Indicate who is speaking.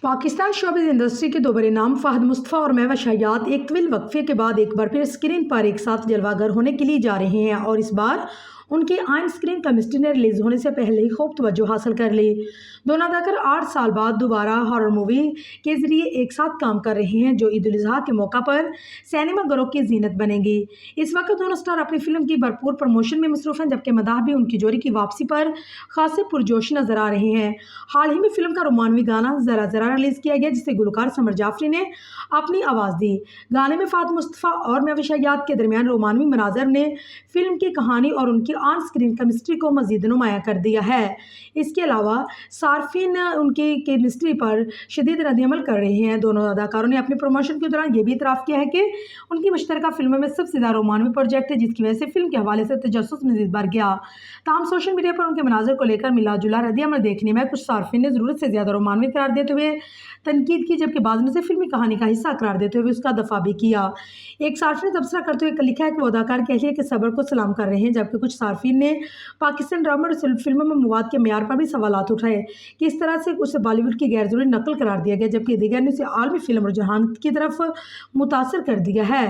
Speaker 1: Pakistan showbiz industry के दो बड़े नाम फहद मुस्तफ़ा और महवा शहयाद एक तवील वक्फे के बाद एक बार फिर स्क्रीन पर एक साथ जलवागर होने के लिए जा रहे हैं और इस बार उनकी ऑन स्क्रीन केमिस्ट्री ने रिलीज होने से पहले ही खूब तवज्जो हासिल कर ली। दोनों अदाकार 8 साल बाद दोबारा हॉरर मूवी के जरिए एक साथ काम कर रहे हैं जो ईद उल अज़हा के मौका पर सिनेमा घरों की जीनत बनेगी। इस वक्त दोनों स्टार अपनी फिल्म की भरपूर प्रमोशन में मसरूफ हैं, जबकि मदाह भी उनकी जोड़ी की वापसी पर खासे पुरजोश नजर आ रहे हैं। हाल ही में फिल्म का रोमानवी गाना ज़रा ज़रा रिलीज किया गया, जिसे गुलकार समर जाफरी ने अपनी आवाज़ दी। गाने में फहद मुस्तफ़ा और महवा शहयाद के दरमियान रोमानवी मनाजर ने फिल्म की कहानी और उनकी ऑन स्क्रीन केमिस्ट्री को मजीद नुमाया कर दिया है। इसके अलावा सार्फिन उनकी केमिस्ट्री पर शदीद रद्द-ए-अमल कर रहे हैं। दोनों अदाकारों ने अपने प्रमोशन के दौरान ये भी इतराफ़ किया है कि उनकी मुश्तरका फिल्मों में सबसे ज़्यादा रोमानवी प्रोजेक्ट है, जिसकी वजह से फिल्म के हवाले से तजस्सुस मजीद बढ़ गया। ताहम सोशल मीडिया पर उनके मनाजर को लेकर मिला जुला रद्द-ए-अमल देखने में कुछ सार्फिन ने ज़रूरत से ज़्यादा रोमानवी करार देते हुए तनकीद की, जबकि बाद में से फिल्मी कहानी का हिस्सा करार देते हुए उसका दफा भी किया। एक सार्फिन ने तबसरा करते हुए लिखा है कि वो अदाकार के अहलिया के सब्र को सलाम कर रहे हैं, जबकि कुछ सार्फिन ने पाकिस्तान ड्रामा और फिल्मों में मवाद के मेयार पर भी सवालात उठाए कि इस तरह से उसे बॉलीवुड की गैर ज़रूरी नकल करार दिया गया, जबकि दीगर ने उसे आलमी फिल्म रुझान की तरफ मुतासर कर दिया है।